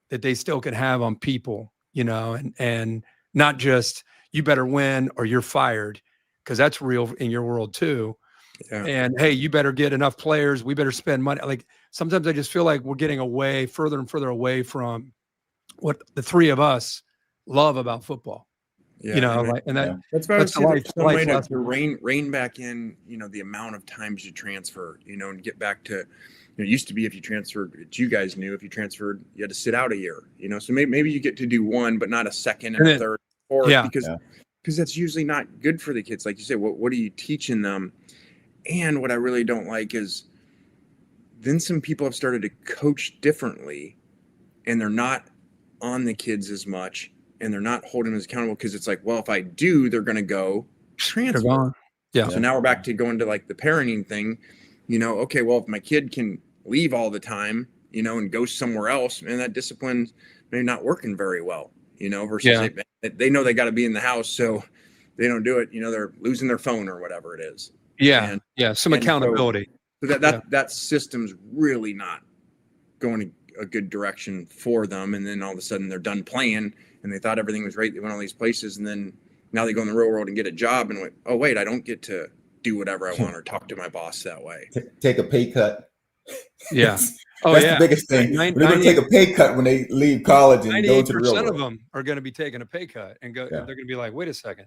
that they still can have on people, you know, and not just you better win or you're fired, because that's real in your world too. Yeah. And hey, you better get enough players. We better spend money. Like sometimes I just feel like we're getting further and further away from what the three of us love about football. Yeah, you know, that's why that's some way to rein back in, you know, the amount of times you transfer, you know, and get back to, it used to be if you transferred, you guys knew if you transferred, you had to sit out a year, you know, so maybe you get to do one, but not a second and a third, fourth, because that's usually not good for the kids. Like you said, what are you teaching them? And what I really don't like is then some people have started to coach differently, and they're not on the kids as much, and they're not holding them as accountable, because it's like, well, if I do, they're going to go transfer. Yeah. So now we're back to going to like the parenting thing, you know, okay, well, if my kid can leave all the time, you know, and go somewhere else, and that discipline maybe not working very well, you know, versus they know they got to be in the house, so they don't do it, you know, they're losing their phone or whatever it is. Yeah. Some accountability. So that system's really not going a good direction for them. And then all of a sudden they're done playing, and they thought everything was great. They went all these places, and then now they go in the real world and get a job, and went, oh wait, I don't get to do whatever I want or talk to my boss that way. Take a pay cut. Yeah. That's the biggest thing. They're going to take a pay cut when they leave college and go to the real world. 98% of them are going to be taking a pay cut and go. They're going to be like, wait a second,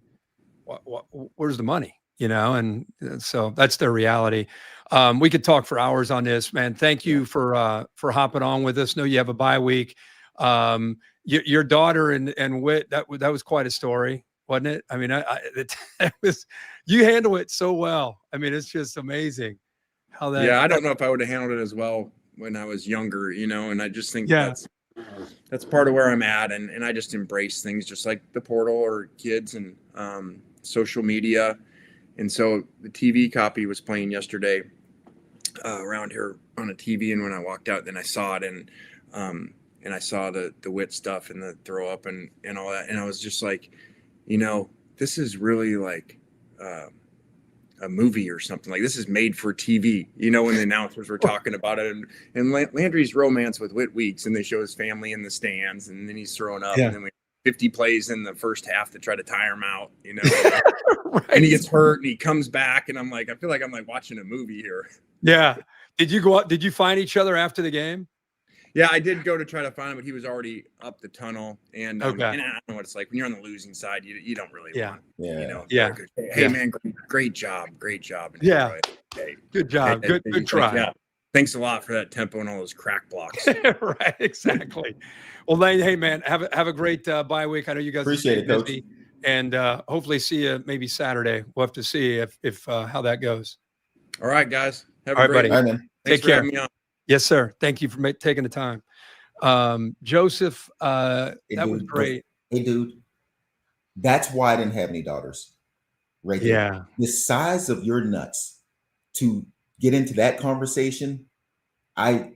where's the money? You know, and so that's their reality. We could talk for hours on this, man. Thank you for hopping on with us. Know you have a bye week. Your daughter and Whit, that was quite a story, wasn't it? I mean, it was, you handle it so well. I mean, it's just amazing how that. Yeah, I don't know if I would have handled it as well when I was younger, you know, and I just think that's part of where I'm at, and I just embrace things just like the portal or kids and social media. And so the TV copy was playing yesterday around here on a TV, and when I walked out, then I saw it, and I saw the Whit stuff and the throw up and all that, and I was just like, you know, this is really like a movie or something. Like, this is made for TV, you know, when the announcers were talking about it, and Landry's romance with Whit Weeks, and they show his family in the stands, and then he's throwing up, and then we 50 plays in the first half to try to tire him out, you know. Right. And he gets hurt and he comes back, and I'm like, I feel like I'm like watching a movie here. Yeah. Did you go out? Did you find each other after the game? Yeah, I did go to try to find him, but he was already up the tunnel. And, and I don't know what it's like when you're on the losing side. You don't really want, you know. Yeah. Hey man, great job. And hey, good job. Good try. Yeah. Thanks a lot for that tempo and all those crack blocks. Right, exactly. Well, Lane, hey man, have a great bye week. I know you guys appreciate it, Coach. and hopefully see you maybe Saturday. We'll have to see if how that goes. All right, guys. Have All a right, great buddy. All right, man. Take Thanks for care. having me on. Yes, sir. Thank you for taking the time. Joseph, that was great. Hey, dude. That's why I didn't have any daughters. Right there. Yeah. The size of your nuts to get into that conversation. You're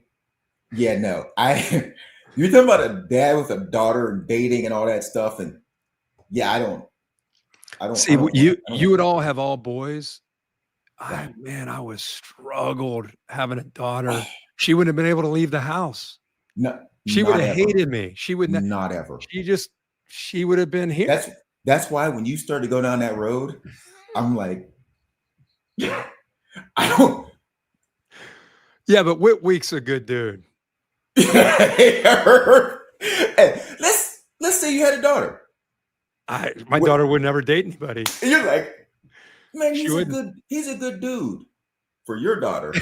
talking about a dad with a daughter and dating and all that stuff. And yeah, I don't See, you would know. all have all boys. Yeah. I was struggled having a daughter. She wouldn't have been able to leave the house. No, She would have hated me. She would not ever. She would have been here. That's why when you start to go down that road, I'm like, I don't. Yeah, but Whit Week's a good dude. Hey, let's say you had a daughter. My daughter would never date anybody. And you're like, man, he's a good dude for your daughter.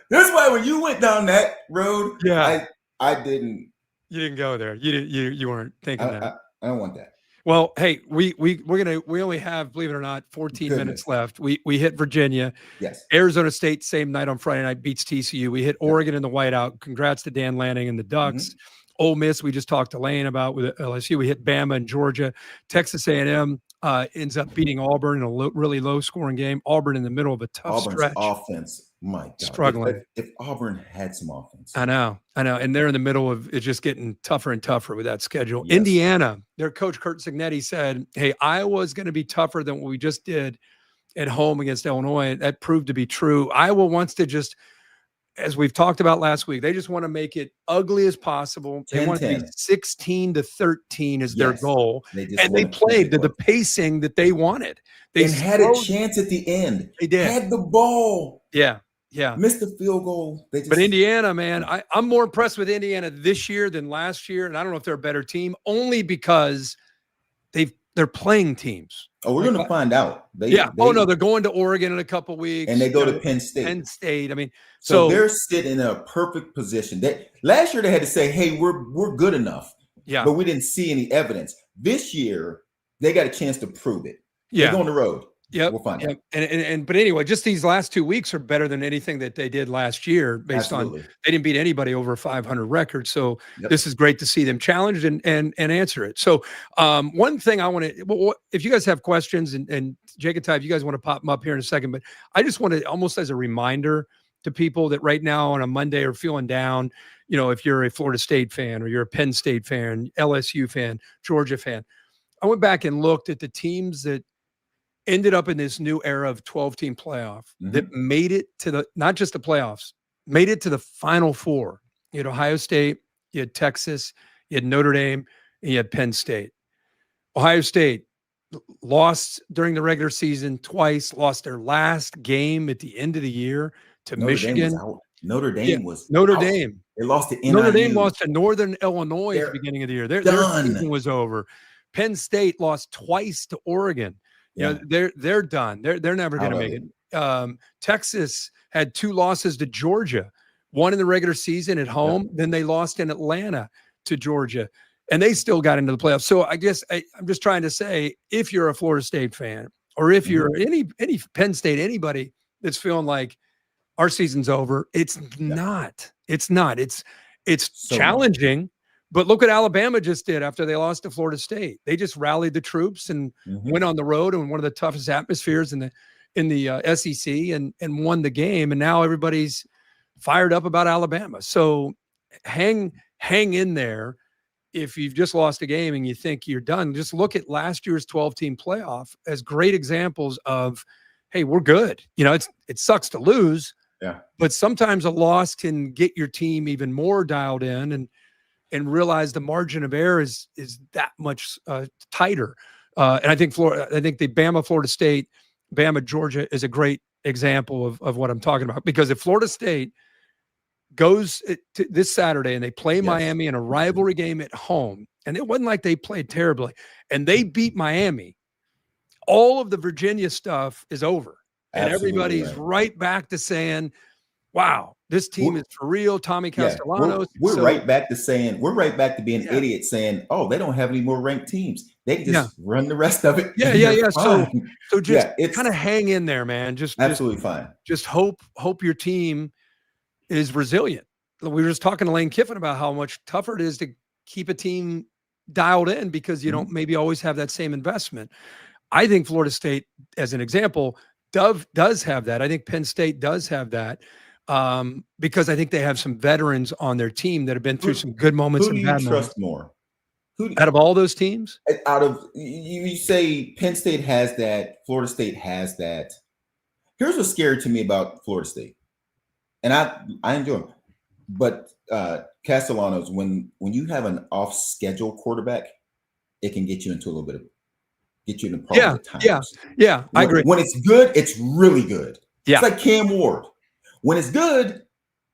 That's why when you went down that road, yeah, I didn't. You didn't go there. You weren't thinking that. I don't want that. Well, hey, we only have, believe it or not, 14 minutes left. We hit Virginia. Yes. Arizona State, same night on Friday night, beats TCU. We hit Oregon in the whiteout. Congrats to Dan Lanning and the Ducks. Mm-hmm. Ole Miss, we just talked to Lane about with LSU. We hit Bama and Georgia. Texas A&M ends up beating Auburn in a really low-scoring game. Auburn in the middle of a tough stretch. Offense, my God. Struggling. If Auburn had some offense. I know. And they're in the middle of it just getting tougher and tougher with that schedule. Yes. Indiana, their coach Kurt Cignetti said, hey, Iowa's going to be tougher than what we just did at home against Illinois. That proved to be true. Iowa wants to just, as we've talked about last week, they just want to make it ugly as possible. They want to be 16-13 is their goal. They played to the pacing that they wanted. They had a chance at the end. They did. Had the ball. Yeah. Missed the field goal. But Indiana, man, I'm more impressed with Indiana this year than last year. And I don't know if they're a better team, only because they're playing teams. Oh, we're going to find out. They're going to Oregon in a couple weeks. And they go to Penn State. I mean, so they're sitting in a perfect position. Last year they had to say, hey, we're good enough. Yeah. But we didn't see any evidence. This year, they got a chance to prove it. Yeah. They go on the road. Yeah, we'll find out. But anyway, just these last 2 weeks are better than anything that they did last year. Based on they didn't beat anybody over a 500 record. So This is great to see them challenged and answer it. So one thing I want to, if you guys have questions and Jake and Ty, if you guys want to pop them up here in a second, but I just want to almost as a reminder to people that right now on a Monday are feeling down. You know, if you're a Florida State fan or you're a Penn State fan, LSU fan, Georgia fan, I went back and looked at the teams that ended up in this new era of 12-team playoff that made it to not just the playoffs, made it to the Final Four. You had Ohio State, you had Texas, you had Notre Dame, and you had Penn State. Ohio State lost during the regular season twice, lost their last game at the end of the year to Michigan. Notre Dame was Notre out. Dame. They lost to NIU. Notre Dame lost to Northern Illinois at the beginning of the year. Their season was over. Penn State lost twice to Oregon. You know, they're done. They're never going to make it. Texas had 2 losses to Georgia, one in the regular season at home. Then they lost in Atlanta to Georgia, and they still got into the playoffs. So I guess I'm just trying to say, if you're a Florida State fan, or if you're any Penn State, anybody that's feeling like our season's over, it's not. It's not. It's so challenging. But look what Alabama just did after they lost to Florida State. They just rallied the troops and went on the road in one of the toughest atmospheres in the SEC and won the game. And now everybody's fired up about Alabama. So hang in there. If you've just lost a game and you think you're done, just look at last year's 12-team playoff as great examples of, hey, we're good. You know, it sucks to lose, but sometimes a loss can get your team even more dialed in and realize the margin of error is that much tighter. And I think the Bama, Florida State, Bama, Georgia is a great example of what I'm talking about. Because if Florida State goes to this Saturday and they play Miami in a rivalry game at home, and it wasn't like they played terribly, and they beat Miami, all of the Virginia stuff is over. And everybody's right back to saying, wow, this team is for real. Tommy Castellanos. We're right back to being idiots saying, oh, they don't have any more ranked teams. They can just run the rest of it. Yeah. So just it's kind of hang in there, man. Just absolutely fine. Just hope your team is resilient. We were just talking to Lane Kiffin about how much tougher it is to keep a team dialed in because you don't maybe always have that same investment. I think Florida State, as an example, does have that. I think Penn State does have that because I think they have some veterans on their team that have been through some good moments. Who do you trust more? Out of all those teams? Out of you say Penn State has that, Florida State has that. Here's what's scary to me about Florida State, and I enjoy them, but Castellanos, when you have an off-schedule quarterback, it can get you into a little bit of problem at times. Yeah. I agree. When it's good, it's really good. Yeah. It's like Cam Ward. When it's good,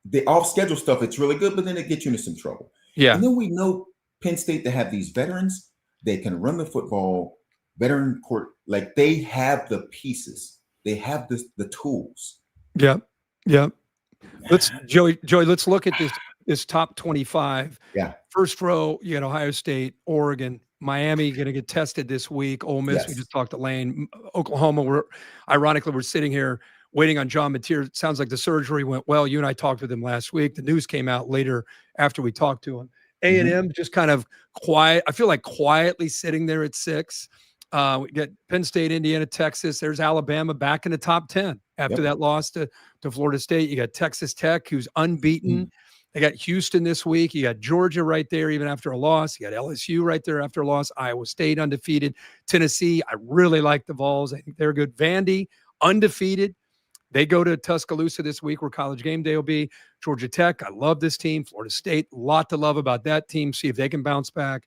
the off-schedule stuff, it's really good, but then it gets you into some trouble. Yeah. And then we know Penn State to have these veterans. They can run the football, veteran court, like they have the pieces. They have the tools. Yeah. Let's look at this top 25. Yeah. First row, you got Ohio State, Oregon, Miami going to get tested this week. Ole Miss, Yes. we just talked to Lane. Oklahoma, we're sitting here waiting on John Mateer. It sounds like the surgery went well. You and I talked with him last week. The news came out later after we talked to him. A&M just kind of quiet. I feel like quietly sitting there at 6. We get Penn State, Indiana, Texas. There's Alabama back in the top 10 after that loss to Florida State. You got Texas Tech, who's unbeaten. They got Houston this week. You got Georgia right there, even after a loss. You got LSU right there after a loss. Iowa State undefeated. Tennessee, I really like the Vols. I think they're good. Vandy, undefeated. They go to Tuscaloosa this week where College Game Day will be. Georgia Tech, I love this team. Florida State, a lot to love about that team. See if they can bounce back.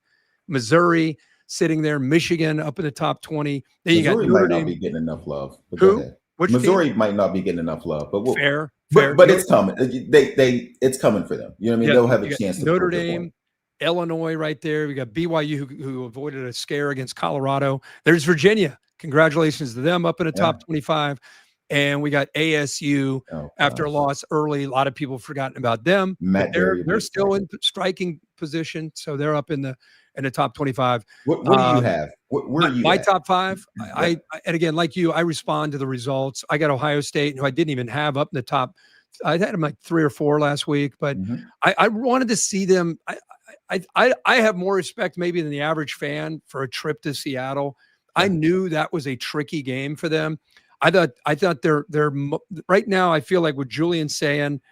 Missouri, sitting there. Michigan up in the top 20. Then you Missouri got Notre might Dame. not be getting enough love. Who? Which Missouri team? might not be getting enough love, but Fair. But it's coming. It's coming for them. You know what I mean? They'll have a chance to Notre prove their Dame, point. Illinois right there. We got BYU who avoided a scare against Colorado. There's Virginia. Congratulations to them up in the top 25. And we got ASU after a loss early. A lot of people have forgotten about them. They're still in striking position, so they're up in the top 25. What do you have? Where are you? My at? top 5. I and again, like you, I respond to the results. I got Ohio State, who I didn't even have up in the top. I had them like 3 or 4 last week, but I wanted to see them. I have more respect maybe than the average fan for a trip to Seattle. I knew that was a tricky game for them. I thought they're right now. I feel like with Julian saying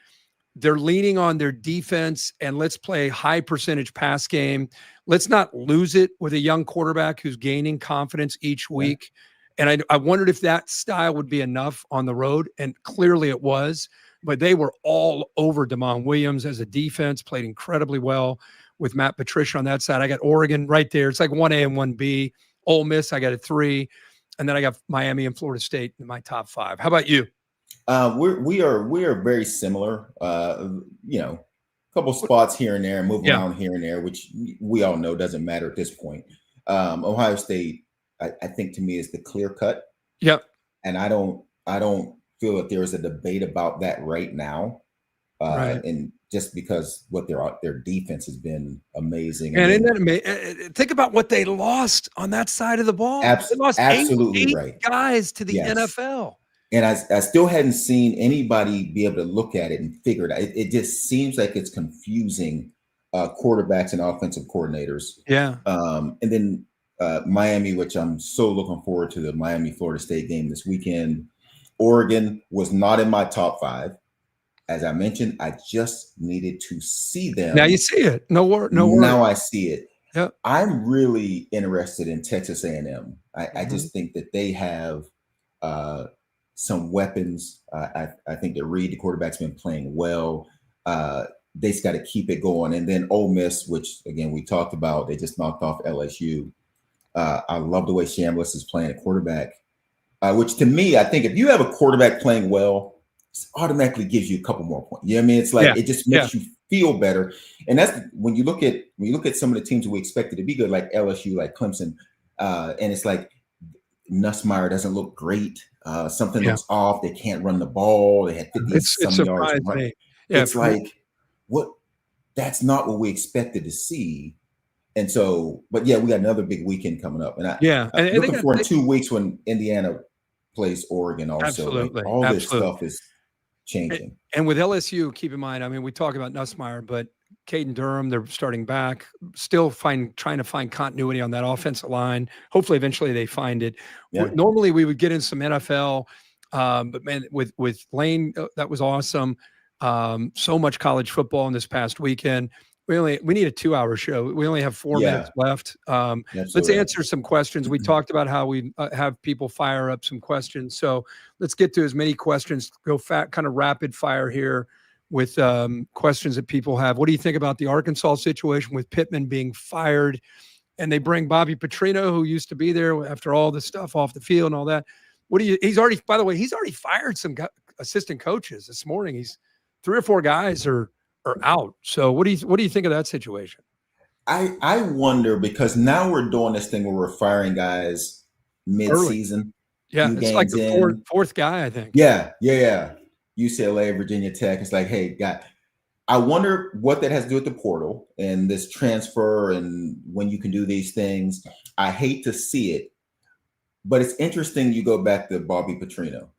they're leaning on their defense and let's play high percentage pass game. Let's not lose it with a young quarterback who's gaining confidence each week. And I wondered if that style would be enough on the road, and clearly it was. But they were all over Damon Williams as a defense, played incredibly well with Matt Patricia on that side. I got Oregon right there. It's like 1A and 1B. Ole Miss, I got a 3. And then I got Miami and Florida State in my top 5. How about you? We are very similar. A couple spots here and there, move around here and there, which we all know doesn't matter at this point. Ohio State, I think to me is the clear cut. Yep. And I don't feel that there is a debate about that right now. And just because their defense has been amazing. And isn't that amazing? Think about what they lost on that side of the ball. They lost absolutely eight guys to the NFL. And I still hadn't seen anybody be able to look at it and figure it out. It just seems like it's confusing quarterbacks and offensive coordinators. Yeah. And then Miami, which I'm so looking forward to the Miami-Florida State game this weekend. Oregon was not in my top 5. As I mentioned, I just needed to see them. Now you see it. No word. Now I see it. Yep. I'm really interested in Texas A&M. I just think that they have some weapons. I think that Reed, the quarterback's been playing well. They just got to keep it going. And then Ole Miss, which, again, we talked about, they just knocked off LSU. I love the way Chambliss is playing a quarterback, which to me, I think if you have a quarterback playing well, it automatically gives you a couple more points. You know what I mean? It's like it just makes you feel better. And that's when you look at some of the teams we expected to be good, like LSU, like Clemson, and it's like Nussmeier doesn't look great. Something looks off. They can't run the ball. They had 50 some yards. Me. Yeah, it's like, what? That's not what we expected to see. And so, but yeah, we got another big weekend coming up. And I'm looking for in 2 weeks when Indiana plays Oregon also. Absolutely. Like, all this stuff is changing. And with LSU, keep in mind, I mean, we talk about Nussmeier, but Caden Durham, they're starting back, still trying to find continuity on that offensive line. Hopefully, eventually they find it. Yeah. Normally, we would get in some NFL, but man, with Lane, that was awesome. So much college football in this past weekend. We need a 2-hour show. We only have 4 minutes left. Let's answer some questions. We talked about how we have people fire up some questions. So let's get to as many questions. Go kind of rapid fire here with questions that people have. What do you think about the Arkansas situation with Pittman being fired? And they bring Bobby Petrino, who used to be there after all the stuff off the field and all that. He's already fired some assistant coaches this morning. He's 3 or 4 guys are out. So what do you think of that situation? I wonder, because now we're doing this thing where we're firing guys mid-season. Yeah, it's like the fourth guy, I think. Yeah. UCLA, Virginia Tech. It's like, hey, I wonder what that has to do with the portal and this transfer and when you can do these things. I hate to see it, but it's interesting you go back to Bobby Petrino.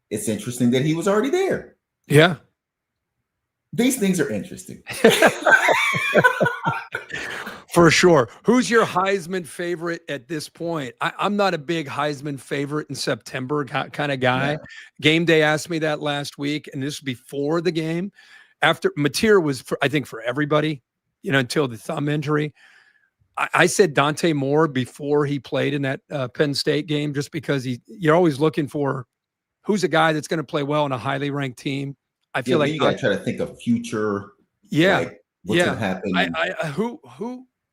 It's interesting that he was already there. Yeah. These things are interesting. For sure. Who's your Heisman favorite at this point? I'm not a big Heisman favorite in September kind of guy. Yeah. Game Day asked me that last week, and this was before the game. After Mateer was, I think, for everybody, until the thumb injury. I said Dante Moore before he played in that Penn State game, just because you're always looking for who's a guy that's going to play well in a highly ranked team. I feel like you got to try to think of future. Yeah. Like what's going to happen. Who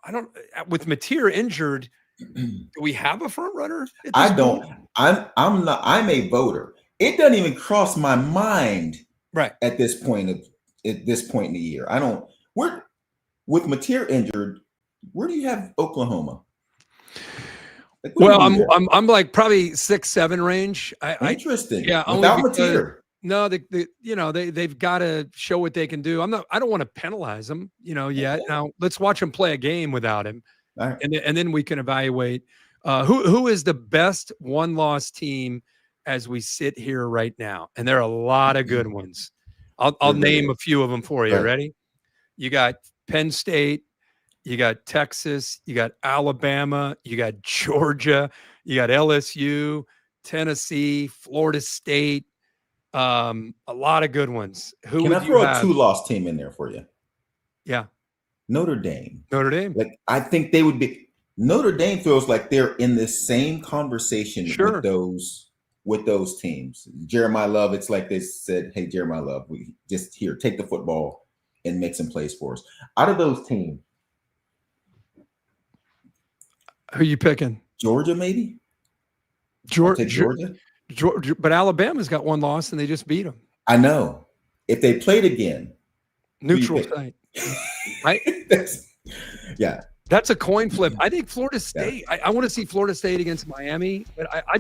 I don't, with Mateer injured, do we have a front runner? I don't. I'm a voter. It doesn't even cross my mind at this point in the year. I don't. With Mateer injured, where do you have Oklahoma? Like, well, I'm like probably 6-7 range. Interesting. Yeah, without Mateer. No, they've got to show what they can do. I don't want to penalize them, yet. Okay. Now let's watch them play a game without him, right. and then we can evaluate who is the best one-loss team as we sit here right now. And there are a lot of good ones. I'll name a few of them for you. Right. Ready? You got Penn State, you got Texas, you got Alabama, you got Georgia, you got LSU, Tennessee, Florida State. A lot of good ones. Who can I throw a 2-loss team in there for you? Yeah. Notre Dame. Like, I think they would be. Notre Dame feels like they're in this same conversation with those teams. Jeremiah Love, it's like they said, hey, Jeremiah Love, we just here, take the football and make some plays for us. Out of those teams, who you picking? Georgia, maybe? Georgia? But Alabama's got 1 loss and they just beat them. I know. If they played again, neutral site. That's a coin flip. I think Florida State. Yeah. I want to see Florida State against Miami, but I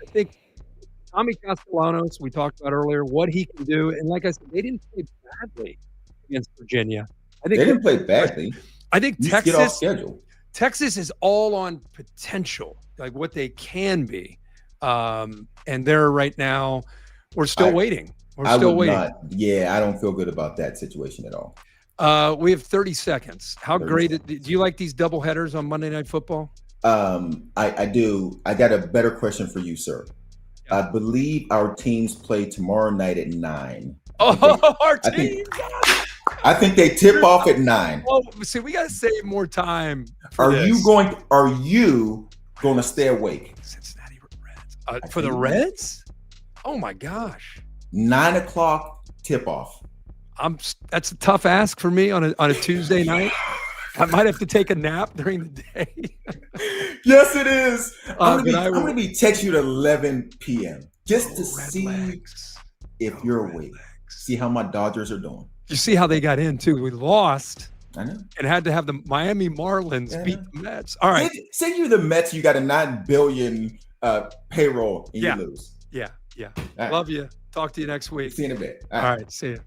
think Tommy Castellanos, we talked about earlier, what he can do, and like I said, they didn't play badly against Virginia. I think they didn't play badly. I think Texas get off schedule. Texas is all on potential, like what they can be. And they're right now, we're still waiting. We're still waiting. I don't feel good about that situation at all. We have 30 seconds. How great do you like these double headers on Monday Night Football? I do. I got a better question for you, sir. Yeah. I believe our teams play tomorrow night at 9. I think they tip off at 9. Oh, see, we got to save more time. Are you going to stay awake? Cincinnati Reds. For the Reds? Oh my gosh. 9 o'clock tip off. That's a tough ask for me on a Tuesday night. I might have to take a nap during the day. Yes, it is. I'm going to be text you at 11 p.m. just to see if you're awake. See how my Dodgers are doing. You see how they got in, too. We lost. I know. And had to have the Miami Marlins beat the Mets. All right. Say you're the Mets, you got a $9 billion payroll and Yeah. you lose. Yeah. All right. Love you. Talk to you next week. See you in a bit. All right. See you.